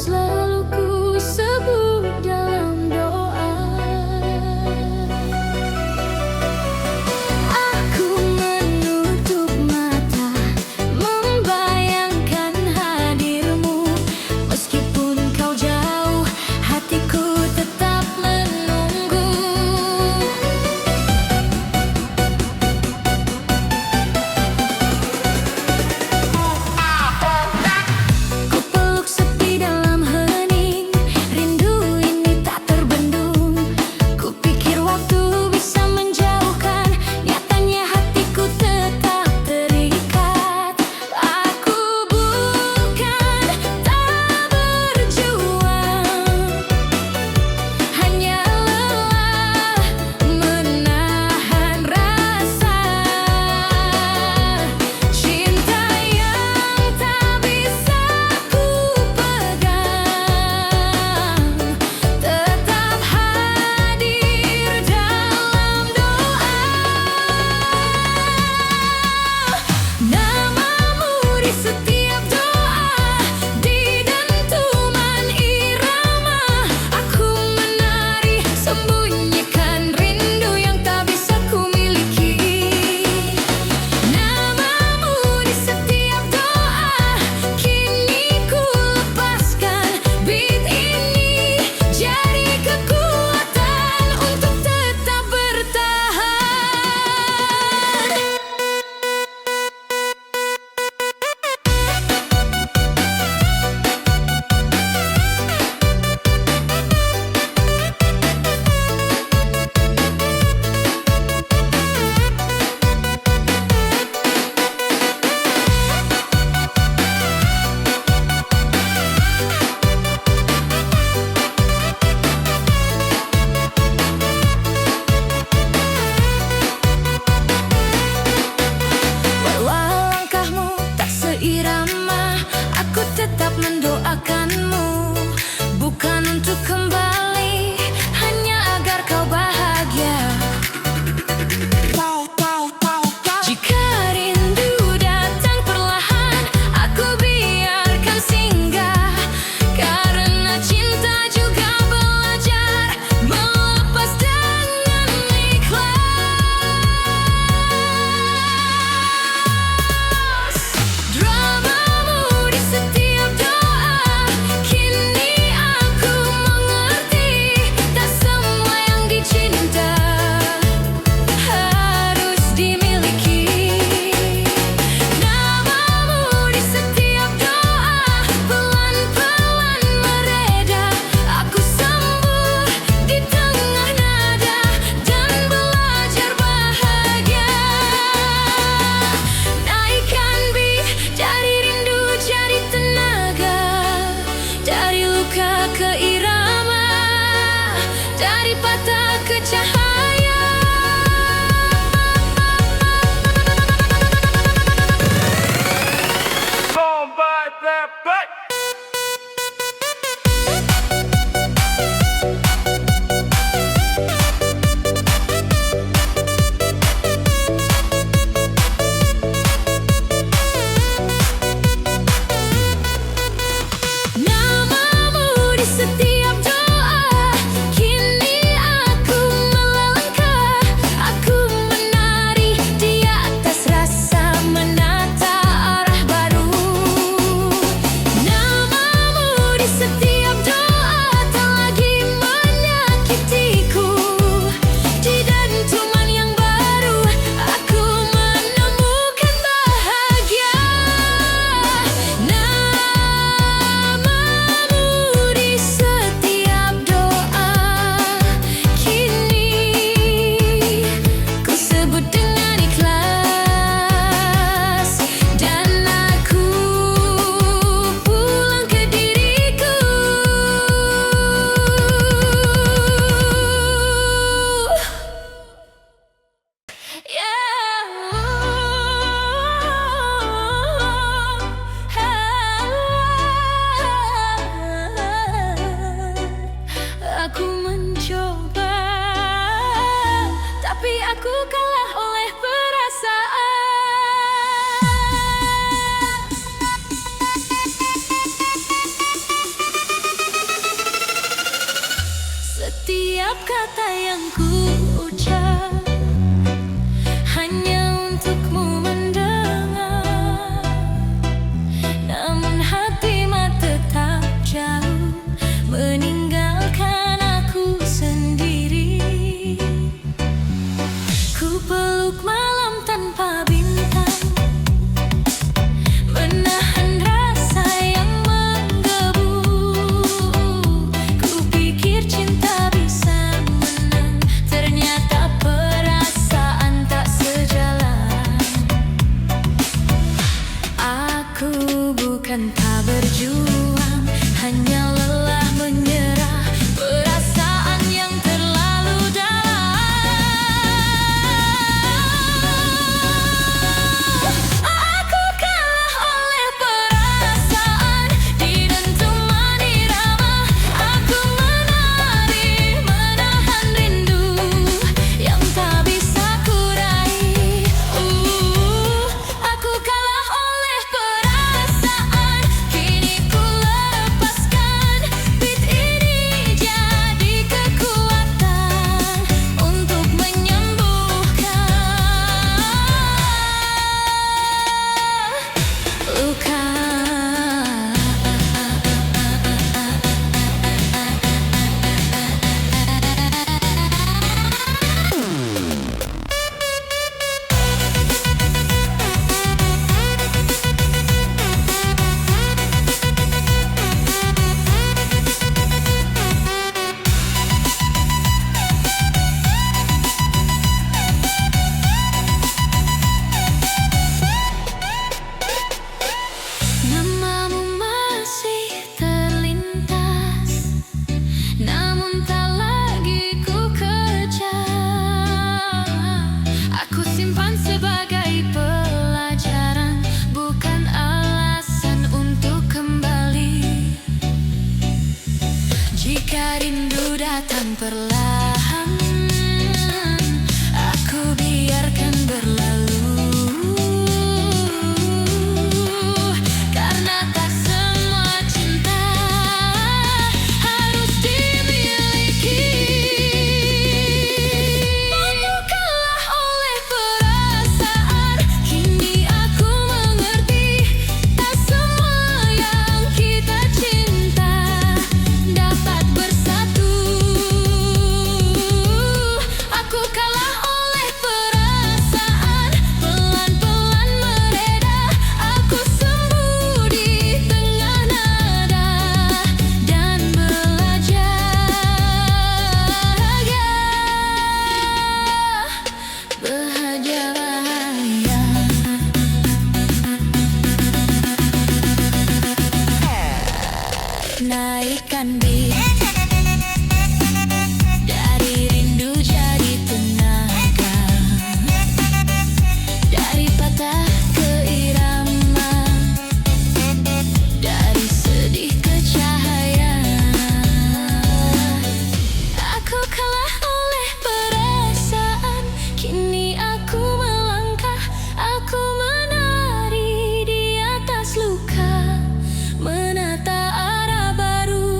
selalu ku sebut dalam doa. Aku menutup mata, membayangkan hadirmu. Meskipun kau jauh, hatiku tetap menunggu. Ku peluk sepi dalam hening, meluk malam tanpa bintang, menahan rasa yang menggebu. Kupikir cinta bisa menang, ternyata perasaan tak sejalan. Aku bukan tak berjuang, hanya lelah menyerah. Perasaan yang terlalu dalam. Aku kalah oleh perasaan di dentuman irama. Aku menari menahan rindu yang tak bisa kurai. Aku kalah oleh perasaan, kini ku lepaskan. Beat ini jadi kekuatan untuk menyembuhkan luka. Namamu masih terlintas, namun tak lagi ku kejar. Aku simpan sebagai pelajaran, bukan alasan untuk kembali. Jika rindu datang perlahan, aku biarkan berlalu. Karena tak semua cinta harus dimiliki. Aku kalah oleh perasaan, kini aku mengerti. Tak semua yang kita cinta dapat bersatu. Aku kalah oleh perasaan, pelan-pelan mereda. Aku sembuh di tengah nada dan belajar bahagia bahaya. Naikkan beat, dari rindu jadi tenaga, dari patah ke irama, dari sedih ke cahaya. Aku kalah oleh perasaan, kini aku melangkah. Aku menari di atas luka, menata arah baru.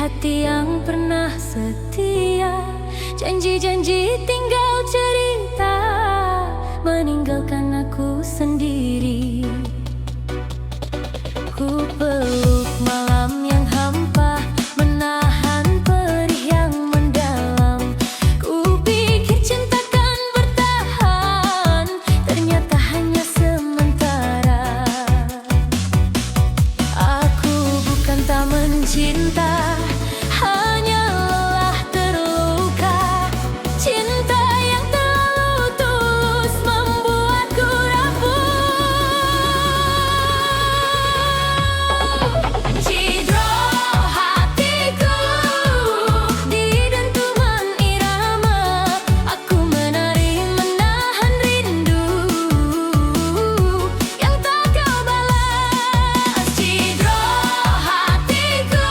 hati yang pernah setia, janji-janji tinggal cerita, meninggalkan aku sendiri. Ku peluk malam yang hampa, menahan perih yang mendalam. Ku pikir cinta kan bertahan, ternyata hanya sementara. Aku bukan tak mencinta, hanya lelah terluka. Cinta yang terlalu tulus membuatku rapuh. Cidro hatiku di dentuman irama, aku menari menahan rindu yang tak kau balas. Cidro hatiku,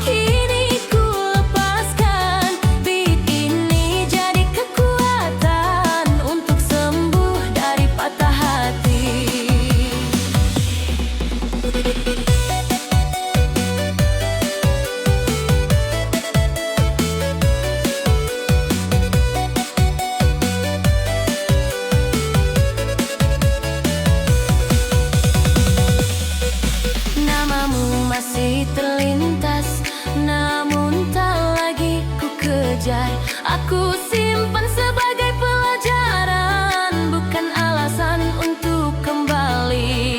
kini ku lepaskan. Beat ini jadi kekuatan untuk sembuh dari patah hati. Namamu masih terlintas, namun tak lagi ku kejar. Aku simpan sebagai pelajaran, bukan alasan untuk kembali.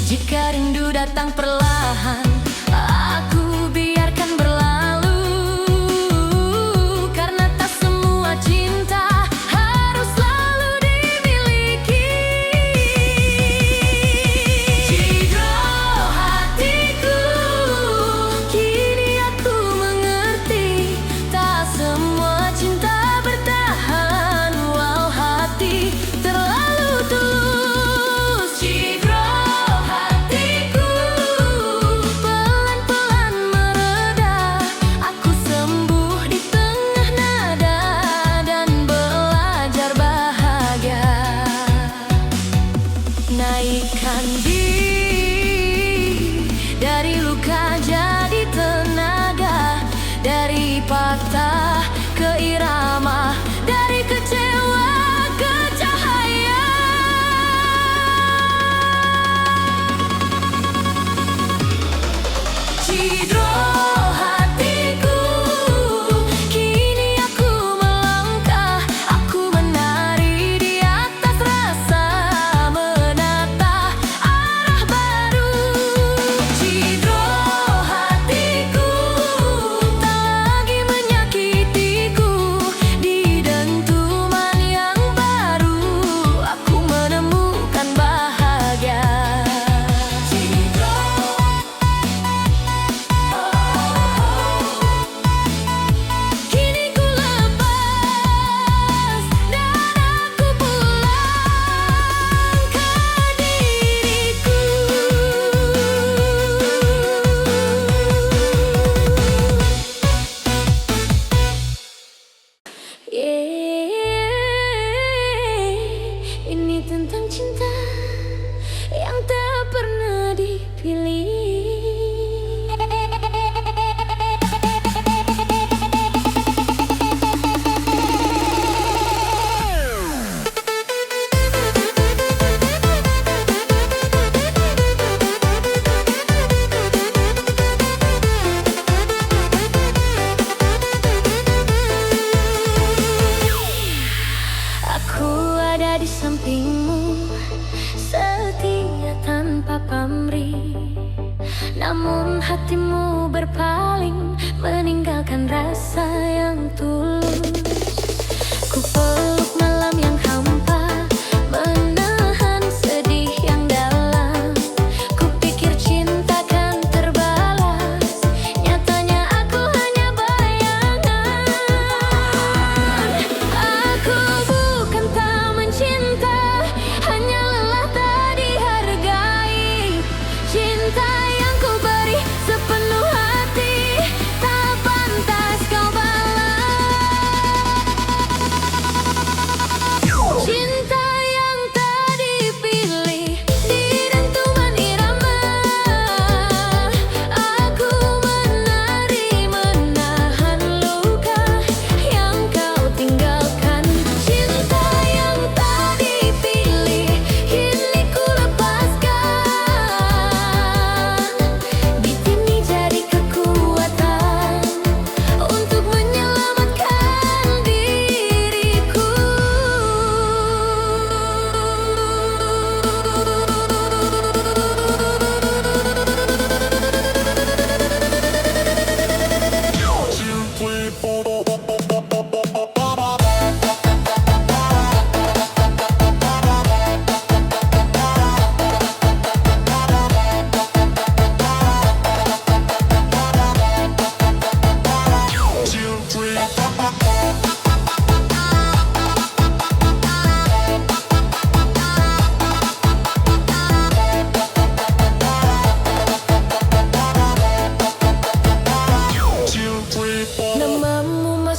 Jika rindu datang perlahan, aku biarkan berlalu. Karena tak semua cinta harus selalu dimiliki. Cidro hatiku, kini aku mengerti, tak semua cinta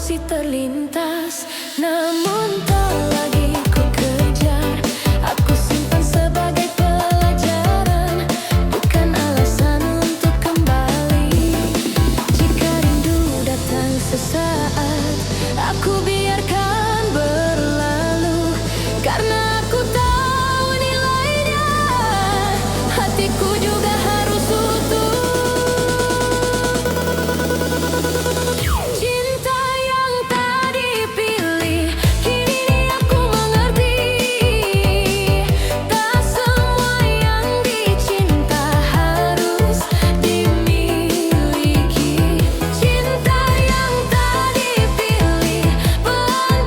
masih terlintas, namun tak lagi ku kejar. Aku simpan sebagai pelajaran, bukan alasan untuk kembali. Jika rindu datang sesaat, aku biarkan berlalu, karena aku tahu nilainya. Hatiku juga harus utuh. Cinta yang tak dipilih, kini aku mengerti. Tak semua yang dicinta harus dimiliki. Cinta yang tak dipilih, pelan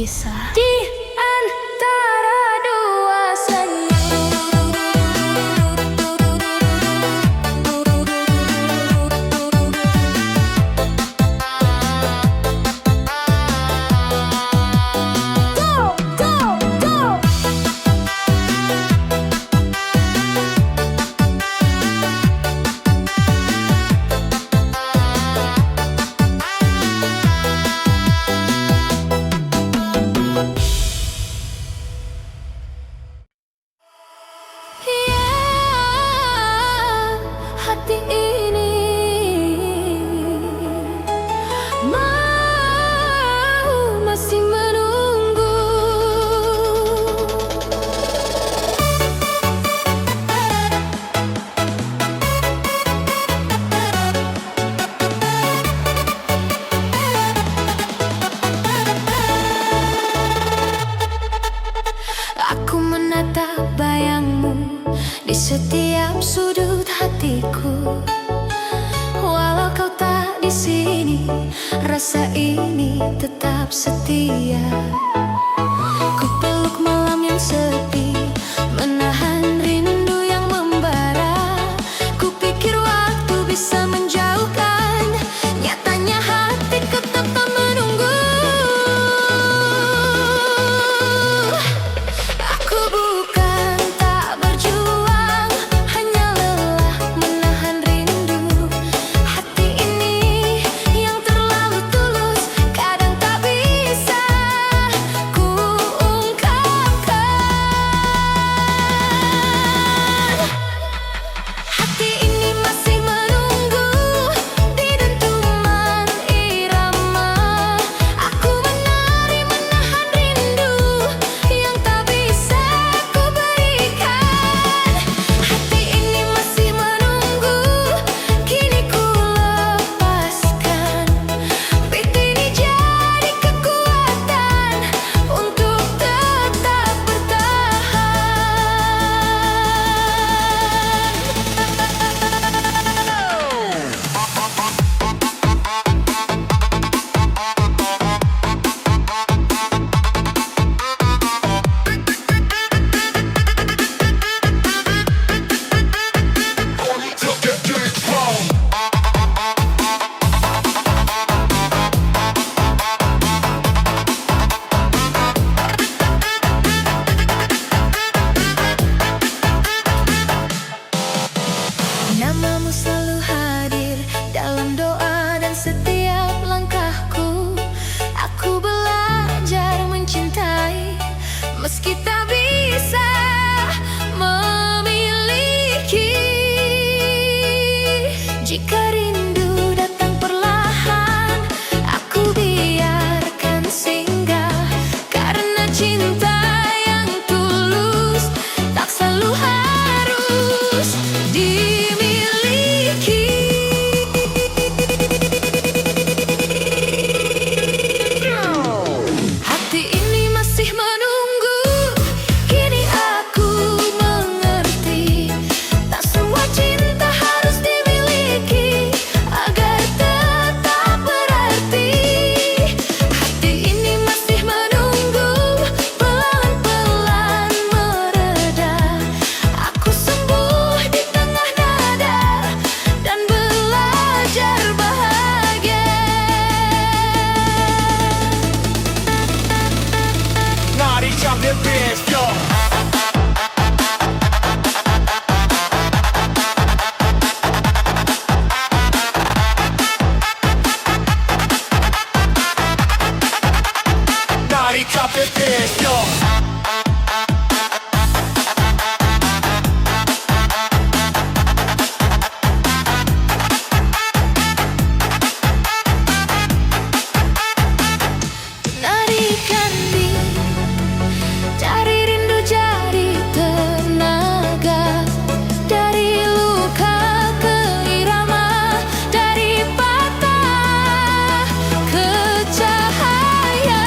berpisah di antara dua senyum. Go, go, go. Ya, hati ini mau masih menunggu. Aku menatap bayangmu di setiap sudut hatiku. Walau kau tak di sini, rasa ini tetap setia. Ku peluk malam yang sepi, menahan rindu yang membara. Ku pikir waktu bisa menjauhkan, nyatanya hatiku tetap menunggu. Aku bukan tak berjuang, hanya lelah menahan rindu. Hati ini yang terlalu tulus, kadang tak bisa ku ungkapkan. Hati ini masih menunggu di dentuman irama. Aku menari menahan rindu yang tak bisa ku berikan. Hati ini masih menunggu, kini ku lepaskan. Pintu ini jadi kekuatan untuk tetap bertahan. Namamu selalu hadir dalam doa dan setiap langkahku. Aku belajar mencintai meski tak bisa memiliki. Jika rindu datang perlahan, aku biarkan singgah. Karena cinta yang tulus tak selalu harus dimiliki. Hati ini masih menunggu, kini aku mengerti. Tak semua cinta harus dimiliki agar tetap berarti. Hati ini masih menunggu, pelan-pelan mereda. Aku sembuh di tengah dada dan belajar bahagia. Naughty chocolate biz, yo. Naughty chocolate biz, yo. Narikan diri dari rindu jadi tenaga, dari luka ke irama, dari patah ke cahaya.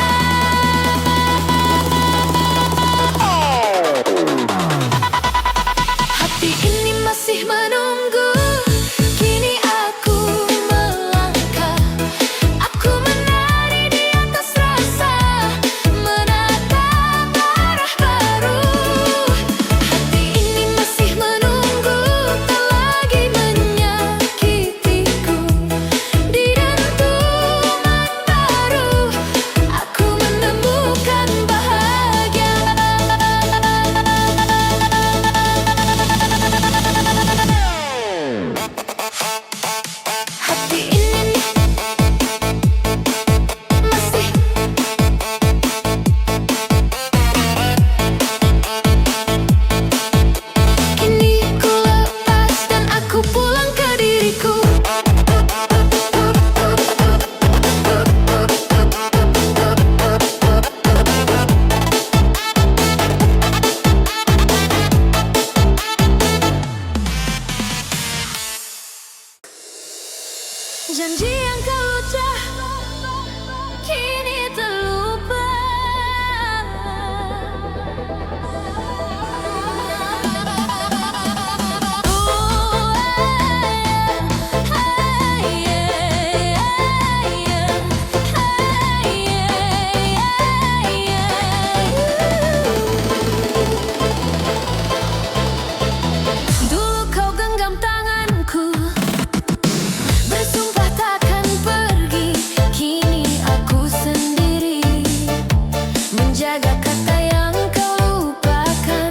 kata yang kau lupakan.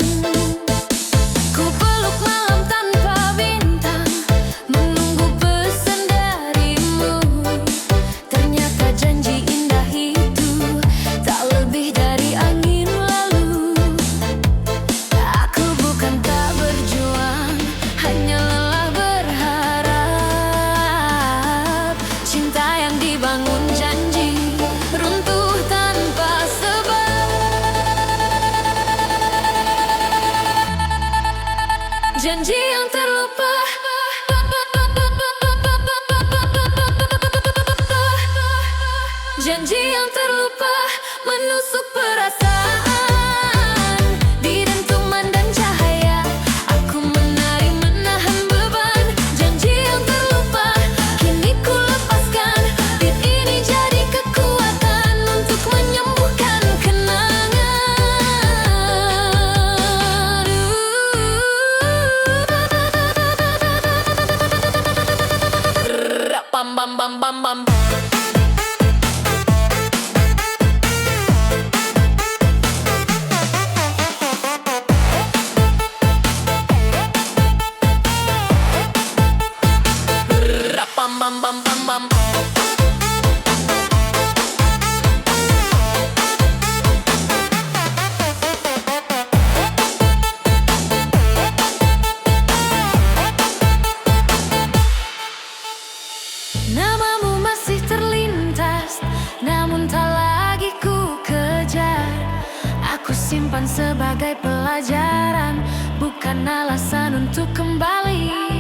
Ku peluk malam tanpa bintang, menunggu pesan darimu. Ternyata janji indah itu tak lebih dari angin lalu. Aku bukan tak berjuang, hanya lelah berharap. Cinta yang dibangun janji runtuh tanpa sebab. Janji yang terlupa, janji yang terlupa, menusuk perasaan. Di dentuman dan cahaya, aku menari menahan beban. Janji yang terlupa, kini ku lepaskan. Beat ini jadi kekuatan untuk menyembuhkan kenangan. Bam bam bam bam bam. Bam bam bam bam bam. Namamu masih terlintas, namun tak lagi ku kejar. Aku simpan sebagai pelajaran, bukan alasan untuk kembali.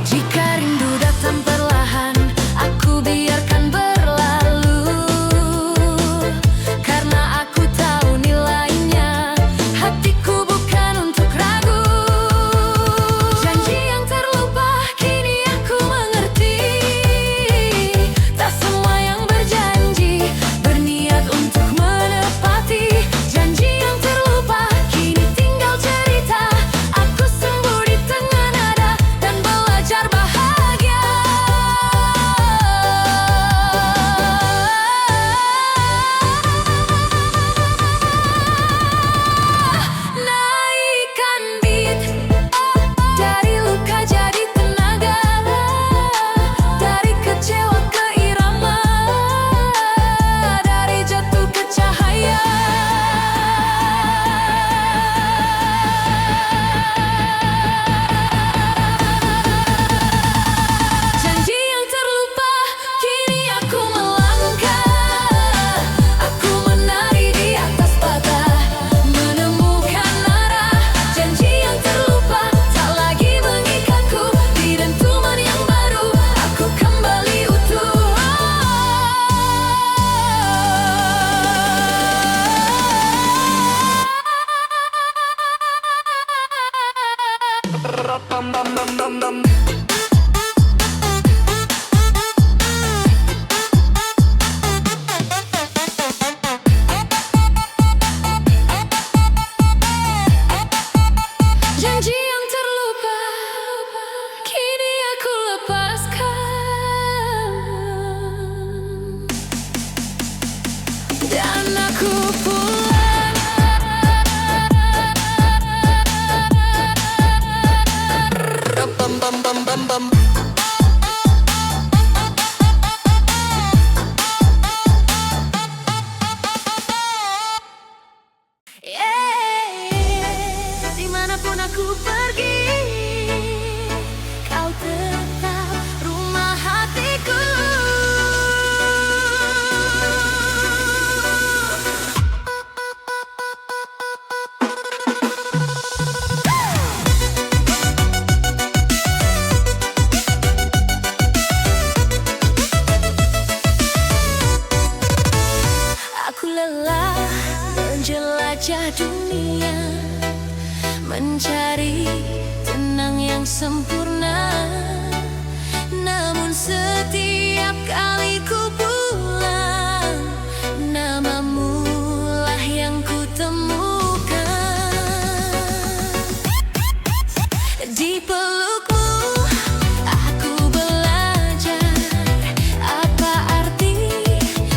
Jika rindu datang perlahan, aku biarkan berlalu. Karena aku tahu nilainya, hatiku bukan untuk ragu. Janji yang terlupa, kini aku mengerti. Tak semua yang berjanji berniat untuk menepati. Janji yang terlupa, kini tinggal cerita. Aku sembuh di tengah nada dan belajar bahagia. Naikkan beat, dari luka jadi tenaga, dari kecewa ke irama, dari jatuh ke cahaya. Janji yang terlupa, kini aku melangkah. Aku menari di atas patah, menemukan arah. Janji yang terlupa, tak lagi mengikatku. Di dentuman yang baru, aku kembali utuh. Bam bam bam bam bam. Janji yang terlupa, kini aku lepaskan. Dan aku pulang. Bam bam bam bam bam. Dimanapun aku pergi, kau tetap rumah hatiku. Aku lelah menjelajah dunia, mencari tenang yang sempurna. Namun setiap kali ku pulang, namamu lah yang ku temukan. Di pelukmu aku belajar apa arti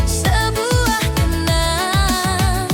sebuah kenang.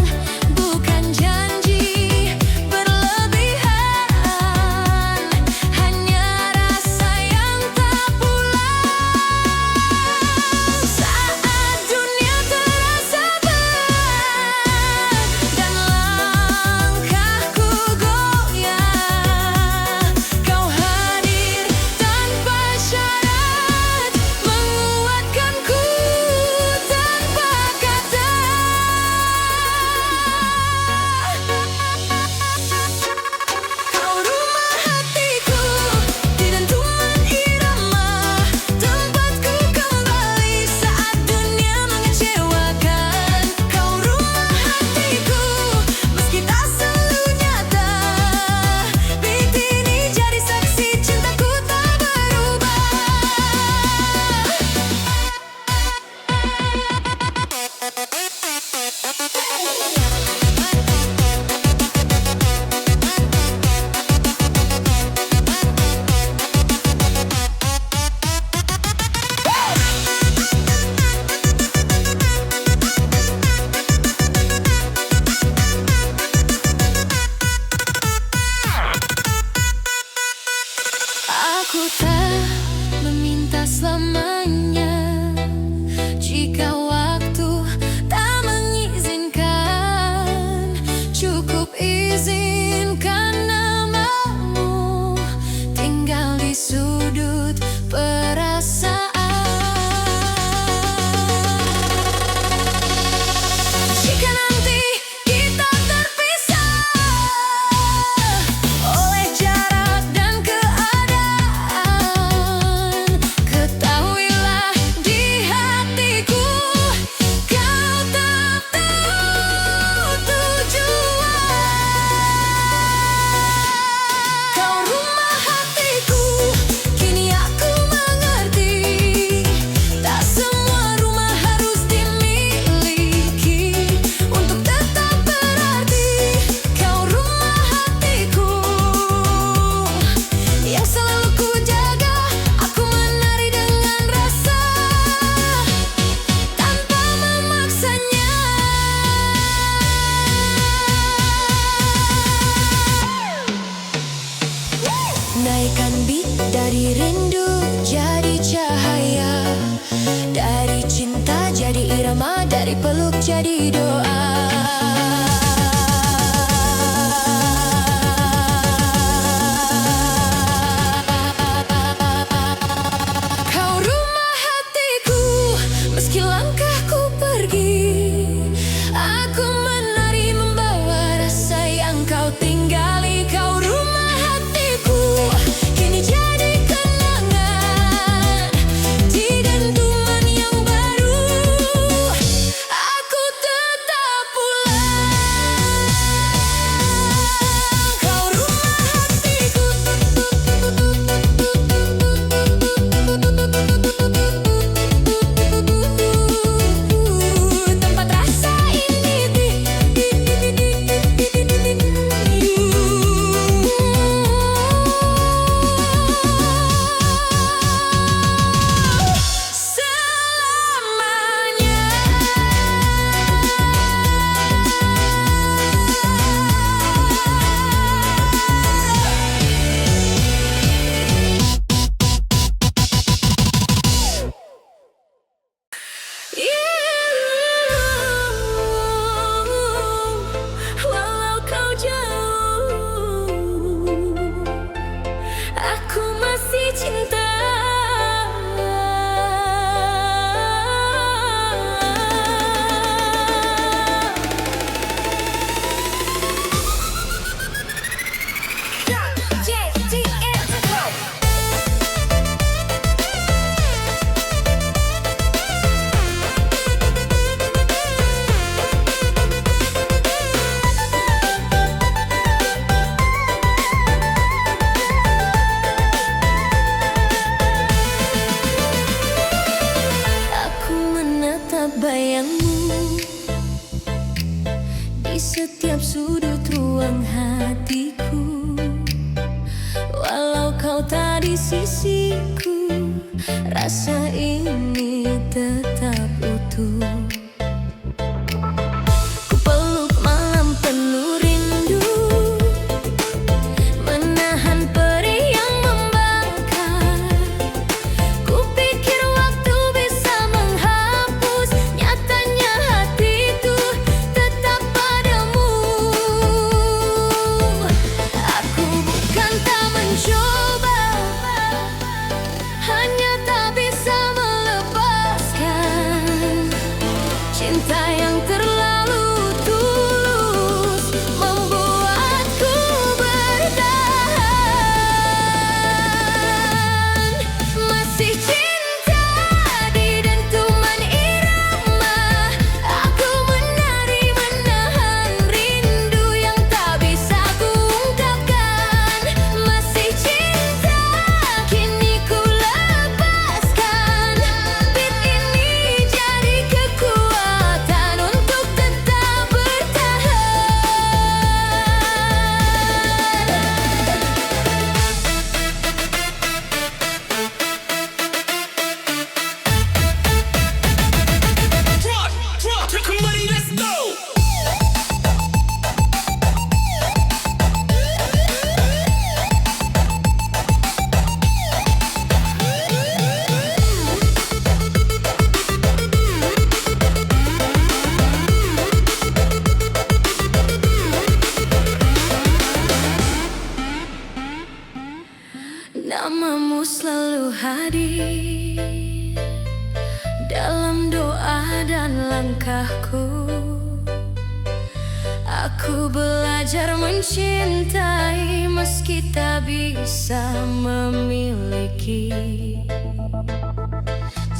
Dari rindu jadi cahaya, dari cinta jadi irama, dari peluk jadi doa. Kau rumah hatiku, meski langkahku pergi, aku menari membawa rasa yang kau tinggali. Kau rumah hatiku, kini jadi kenangan di dentuman yang baru. Aku tetap pulang. Kau rumah hatiku, tempat rasa ini. Selamanya. Walau kau jauh, aku masih cinta. Aku menatap bayangmu di setiap sudut ruang hatiku. Walau kau tak di sisiku, rasa ini tetap utuh. Ku peluk malam penuh rindu, menahan perih yang membakar. Ku pikir waktu bisa menghapus, nyatanya hatiku tetap padamu. Aku bukan tak mencoba, hanya tak bisa melepaskan cinta yang terlalu tulus, membuatku bertahan. Masih cinta di dentuman irama, aku menari menahan rindu yang tak bisa ku ungkapkan. Masih cinta, kini ku lepaskan. Beat ini jadi kekuatan untuk tetap bertahan. Drop, take your money, let's go. Namamu selalu hadir dalam doa dan langkahku. Aku belajar mencintai meski tak bisa memiliki.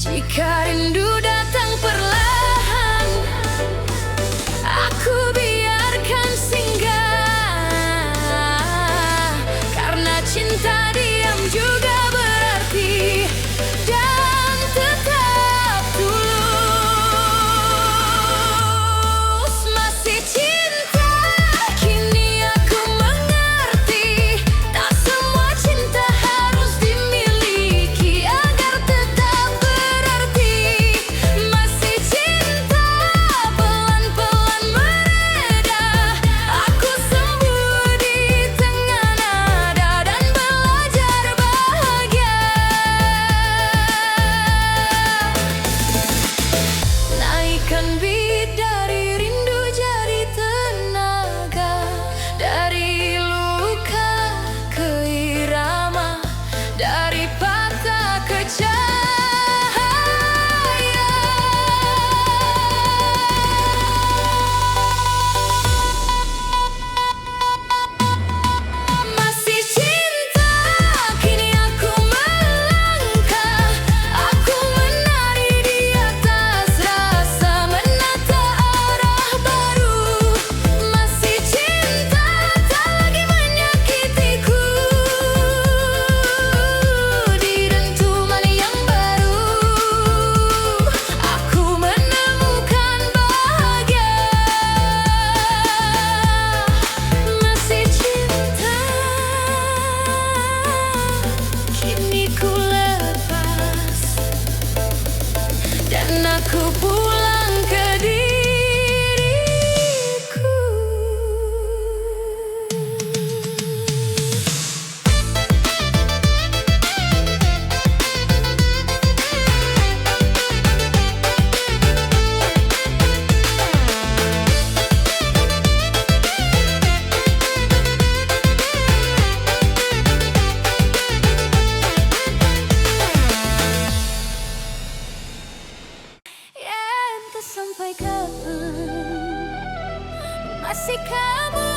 Jika rindu datang perlahan, aku biarkan singgah. Karena cinta diam juga berarti, dan tetap tulus. Masih cinta, kini aku mengerti, tak semua cinta harus dimiliki agar tetap berarti. kamu,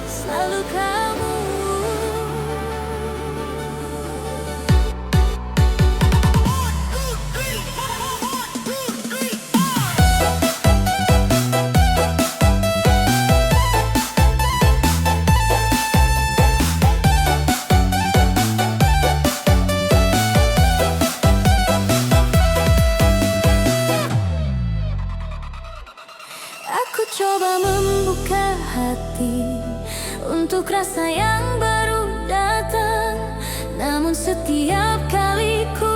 selalu kamu. Aku coba membuka hati untuk rasa yang baru datang, namun setiap kali ku